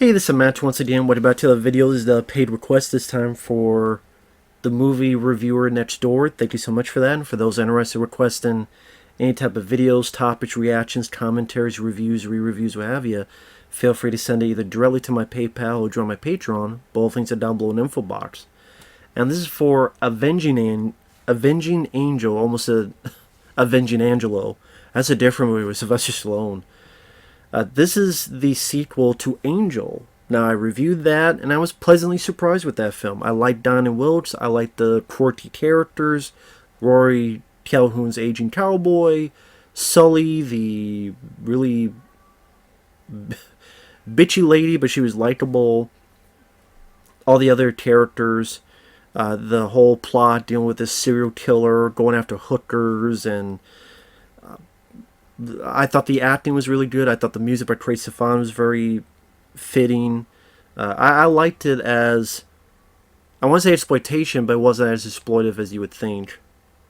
Hey, this is Matt once again. What about the video? This is the paid request this time for the movie reviewer next door. Thank you so much for that. And for those interested in requesting any type of videos, topics, reactions, commentaries, reviews, re-reviews, what have you, feel free to send it either directly to my PayPal or join my Patreon. Both links are down below in the info box. And this is for Avenging Angel, almost a Avenging Angelo. That's a different movie with Sylvester Stallone. This is the sequel to Angel. Now, I reviewed that, and I was pleasantly surprised with that film. I liked Don and Wilkes. I liked the quirky characters. Rory Calhoun's aging cowboy. Sully, the really bitchy lady, but she was likable. All the other characters. The whole plot dealing with this serial killer, going after hookers, and I thought the acting was really good. I thought the music by Trey Stefan was very fitting. I liked it as, I want to say exploitation, but it wasn't as exploitive as you would think,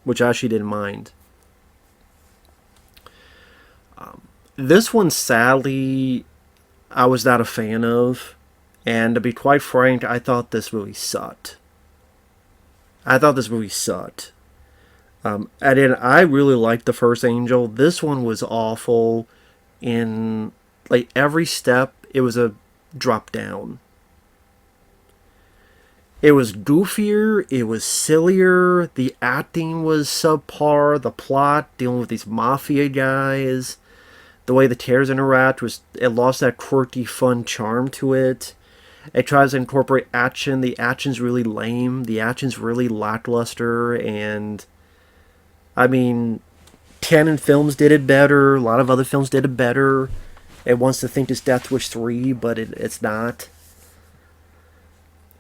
which I actually didn't mind. This one, sadly, I was not a fan of, and to be quite frank, I thought this movie sucked. I really liked the first Angel. This one was awful. In like every step, it was a drop down. It was goofier. It was sillier. The acting was subpar. The plot, dealing with these mafia guys, the way the characters interact it lost that quirky, fun charm to it. It tries to incorporate action. The action's really lame. The action's really lackluster, and I mean, Canon Films did it better. A lot of other films did it better. It wants to think it's Death Wish 3, but it's not.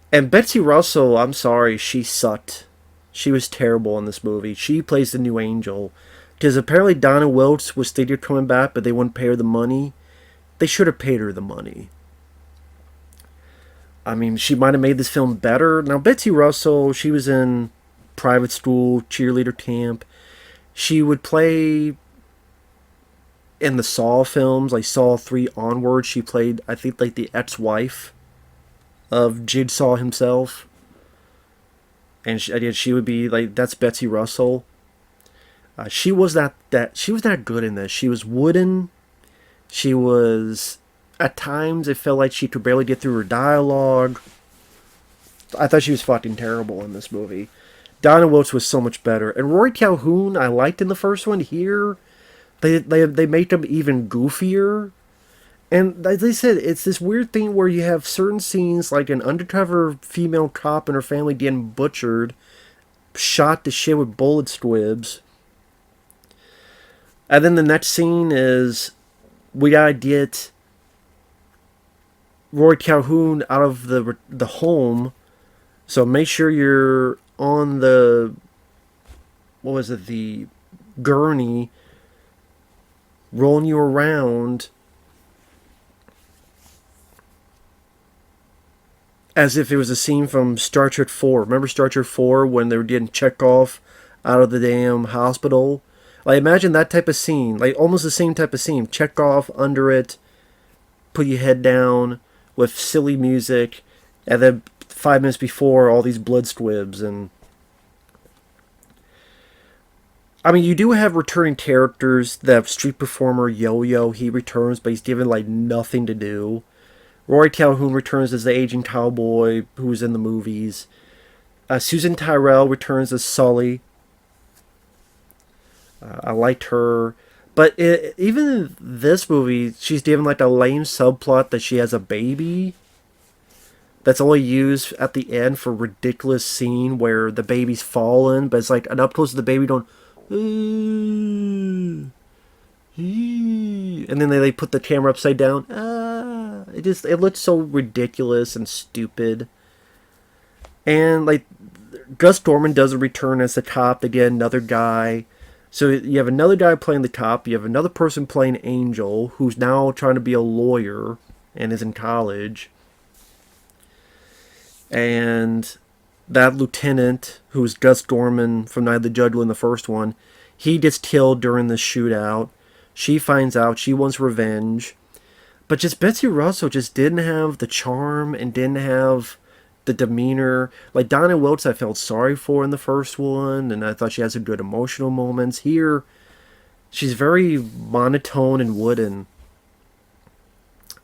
And Betsy Russell, I'm sorry, she sucked. She was terrible in this movie. She plays the new Angel. Because apparently Donna Wilkes was thinking of coming back, but they wouldn't pay her the money. They should have paid her the money. I mean, she might have made this film better. Now, Betsy Russell, she was in private school, cheerleader camp. She would play in the Saw films, like Saw 3 onward. She played, I think, like the ex-wife of Jigsaw himself. And she would be like, that's Betsy Russell. She was that good in this. She was wooden. She was, at times, it felt like she could barely get through her dialogue. I thought she was fucking terrible in this movie. Donna Wilkes was so much better. And Rory Calhoun, I liked in the first one. Here, they make him even goofier. And as I said, it's this weird thing where you have certain scenes, like an undercover female cop and her family getting butchered, shot to shit with bullet squibs. And then the next scene is, we gotta get Rory Calhoun out of the home. So make sure you're on the, the gurney, rolling you around as if it was a scene from Star Trek 4. Remember Star Trek 4 when they were getting Chekhov out of the damn hospital? Like, imagine that type of scene, like almost the same type of scene. Chekhov under it, put your head down with silly music, and then 5 minutes before, all these blood squibs. And I mean, you do have returning characters. The street performer Yo-Yo, he returns, but he's given like nothing to do. Rory Calhoun returns as the aging cowboy who was in the movies. Susan Tyrrell returns as Sully. I liked her. But even in this movie, she's given like a lame subplot that she has a baby. That's only used at the end for a ridiculous scene where the baby's fallen, but it's like an up close of the baby going, and then they put the camera upside down. It looks so ridiculous and stupid. And like Gus Dorman doesn't return as the cop. They get another guy. So you have another guy playing the cop. You have another person playing Angel, who's now trying to be a lawyer and is in college. And that lieutenant, who was Gus Dorman from Night of the Judgment in the first one, he gets killed during the shootout. She finds out. She wants revenge. But just Betsy Russell just didn't have the charm and didn't have the demeanor. Like Donna Wilkes, I felt sorry for in the first one, and I thought she had some good emotional moments. Here, she's very monotone and wooden.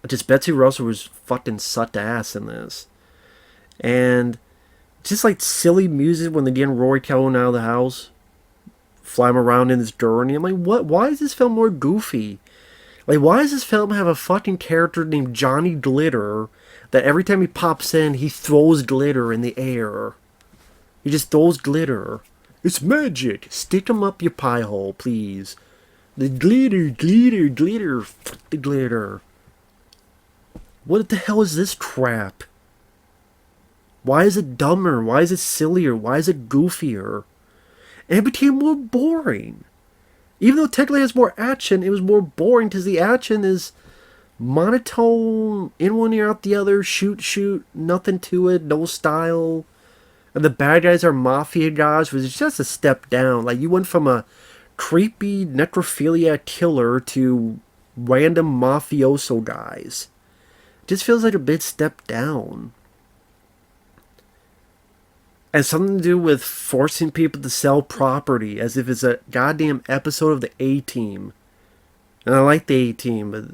Just Betsy Russell was fucking sucked ass in this. And just like silly music when they get Rory Calhoun out of the house, fly him around in this journey. I'm like, what? Why is this film more goofy? Like, why does this film have a fucking character named Johnny Glitter that every time he pops in, he throws glitter in the air? He just throws glitter. It's magic. Stick him up your pie hole, please. The glitter, glitter, glitter. Fuck the glitter. What the hell is this crap? Why is it dumber? Why is it sillier? Why is it goofier? And it became more boring. Even though technically it has more action, it was more boring because the action is monotone, in one ear out the other, shoot, shoot, nothing to it, no style. And the bad guys are mafia guys, which is just a step down. Like, you went from a creepy necrophilia killer to random mafioso guys. It just feels like a big step down. And something to do with forcing people to sell property, as if it's a goddamn episode of the A-Team. And I like the A-Team, but...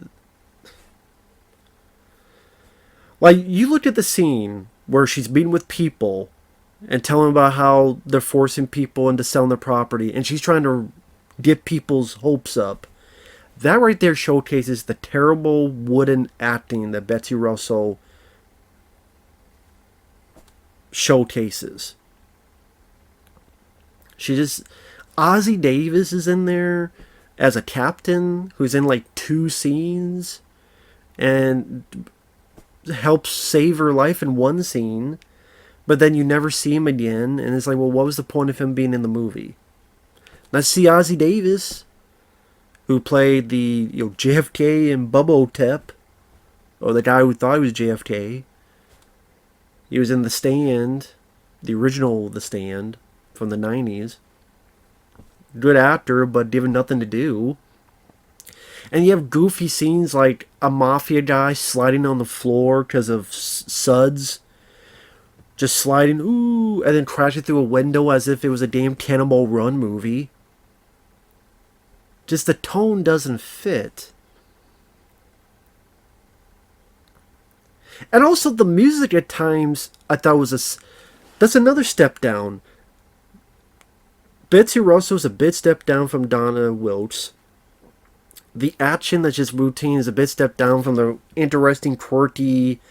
Like, you look at the scene where she's meeting with people and telling about how they're forcing people into selling their property, and she's trying to get people's hopes up. That right there showcases the terrible wooden acting that Betsy Russell showcases. She just... Ossie Davis is in there as a captain who's in like 2 scenes and helps save her life in 1 scene, but then you never see him again, and it's like, well, what was the point of him being in the movie? Let's see Ossie Davis, who played the JFK in Bubba Otep, or the guy who thought he was JFK. He was in The Stand, the original The Stand, from the 90s. Good actor, but given nothing to do. And you have goofy scenes like a mafia guy sliding on the floor because of suds. Just sliding, ooh, and then crashing through a window as if it was a damn Cannonball Run movie. Just the tone doesn't fit. And also the music at times, I thought was that's another step down. Betsy Russell's a bit step down from Donna Wilkes. The action that's just routine is a bit step down from the interesting, quirky,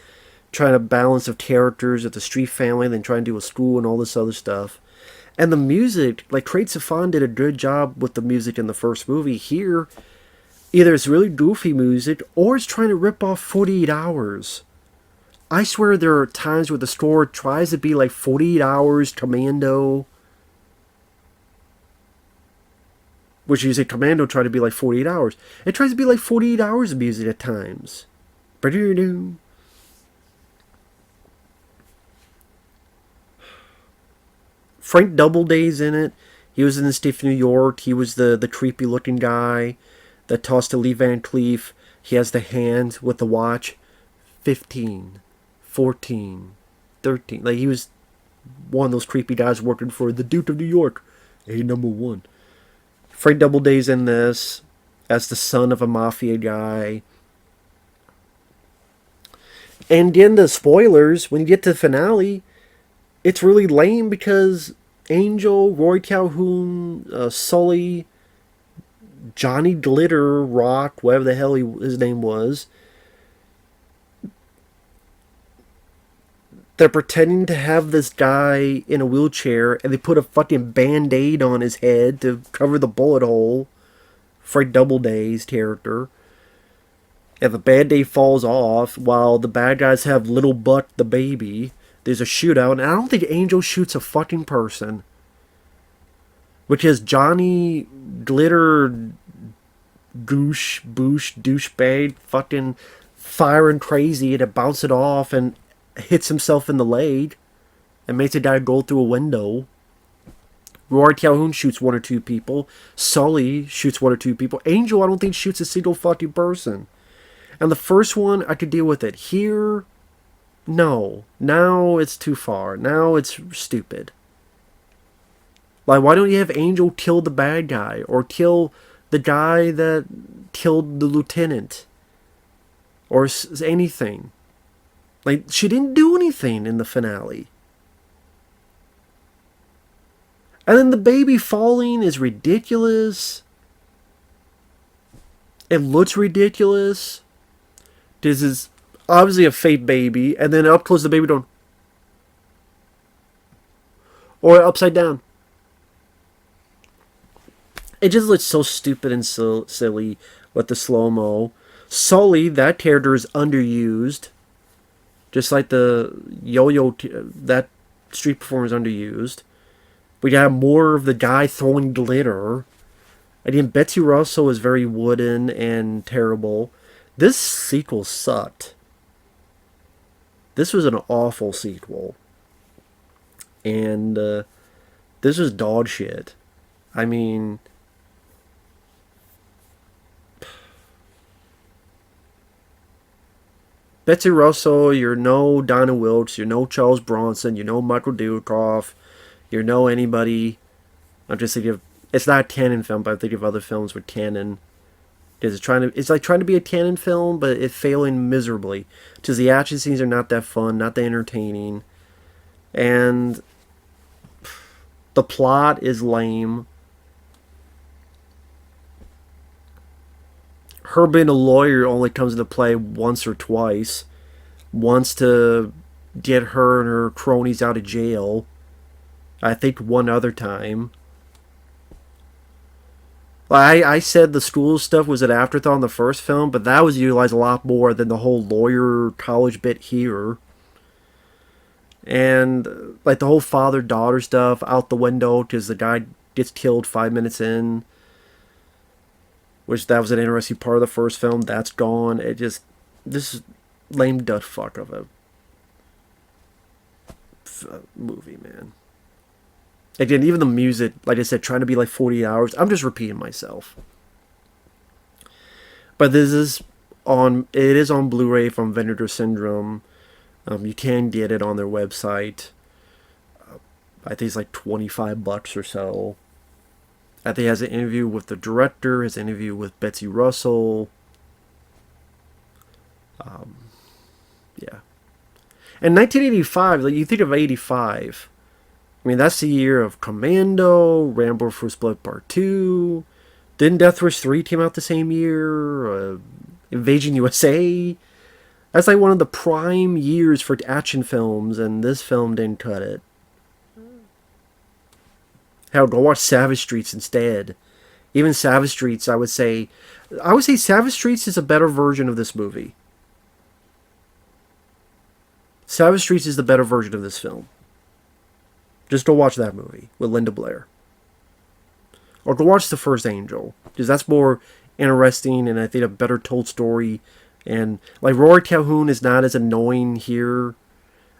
trying to balance of characters of the Street family, then trying to do a school and all this other stuff. And the music, like Craig Safan did a good job with the music in the first movie. Here, either it's really goofy music or it's trying to rip off 48 Hours. I swear there are times where the score tries to be like 48 Hours, Commando. Which you say Commando tried to be like 48 Hours. It tries to be like 48 Hours of music at times. Ba-doo-doo. Frank Doubleday's in it. He was in The Stiff New York. He was the creepy looking guy that tossed to Lee Van Cleef. He has the hand with the watch. 15. 14, 13. Like, he was one of those creepy guys working for the Duke of New York, A#1. Frank Doubleday's in this as the son of a mafia guy. And again, the spoilers, when you get to the finale, it's really lame because Angel, Rory Calhoun, Sully, Johnny Glitter, Rock, whatever the hell his name was, they're pretending to have this guy in a wheelchair, and they put a fucking band-aid on his head to cover the bullet hole. Frank Doubleday's character. And the band-aid falls off while the bad guys have Little Buck the baby. There's a shootout, and I don't think Angel shoots a fucking person. Which is Johnny Glitter douchebag fucking firing crazy to bounce it off and hits himself in the leg and makes a guy go through a window. Rory Calhoun shoots 1 or 2 people. Sully shoots 1 or 2 people. Angel, I don't think, shoots a single fucking person. And the first one, I could deal with it. Here, no. Now it's too far. Now it's stupid. Like, why don't you have Angel kill the bad guy? Or kill the guy that killed the lieutenant? Or anything. Like, she didn't do anything in the finale. And then the baby falling is ridiculous. It looks ridiculous. This is obviously a fake baby. And then up close the baby going. Or upside down. It just looks so stupid and so silly with the slow-mo. Sully, that character is underused. Just like the yo-yo, that street performer is underused. We got more of the guy throwing glitter. Again, Betsy Russell is very wooden and terrible. This sequel sucked. This was an awful sequel. And this was dog shit. I mean, Betsy Russell, you're no Donna Wilkes, you're no Charles Bronson, you're no Michael Dudikoff, you're no anybody. I'm just thinking of, it's not a canon film, but I think of other films with canon. It's like trying to be a canon film, but it's failing miserably. Because the action scenes are not that fun, not that entertaining. And the plot is lame. Her being a lawyer only comes into play once or twice. Once to get her and her cronies out of jail. I think one other time. I said the school stuff was an afterthought in the first film, but that was utilized a lot more than the whole lawyer college bit here. And like the whole father-daughter stuff out the window because the guy gets killed 5 minutes in. Which that was an interesting part of the first film. That's gone. This is lame duck fuck of a movie, man. Again, even the music, like I said, trying to be like 40 hours. I'm just repeating myself. But this is it is on Blu-ray from Vinegar Syndrome. You can get it on their website. I think it's like $25 or so. I think he has an interview with the director, his interview with Betsy Russell. Yeah. And 1985, like you think of 85. I mean, that's the year of Commando, Rambo First Blood Part 2. Didn't Death Wish 3 came out the same year? Invasion USA. That's like one of the prime years for action films, and this film didn't cut it. Hell, go watch Savage Streets instead. Even Savage Streets, I would say Savage Streets is a better version of this movie. Savage Streets is the better version of this film. Just go watch that movie with Linda Blair. Or go watch The First Angel, because that's more interesting and I think a better told story. And like Rory Calhoun is not as annoying here.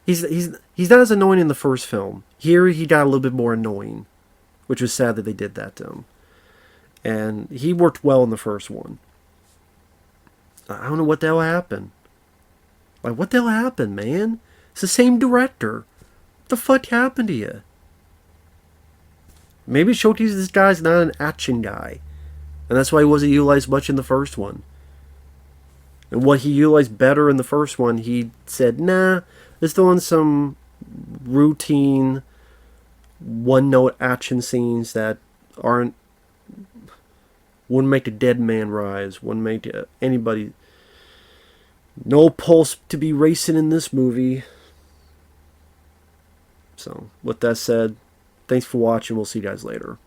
He's not as annoying in the first film. Here he got a little bit more annoying, which was sad that they did that to him. And he worked well in the first one. I don't know what the hell happened. Like, what the hell happened, man? It's the same director. What the fuck happened to you? Maybe it showcases this guy's not an action guy. And that's why he wasn't utilized much in the first one. And what he utilized better in the first one, he said, nah, let's throw in some routine, one-note action scenes that wouldn't make a dead man rise, wouldn't make anybody, no pulse to be racing in this movie. So, with that said, thanks for watching. We'll see you guys later.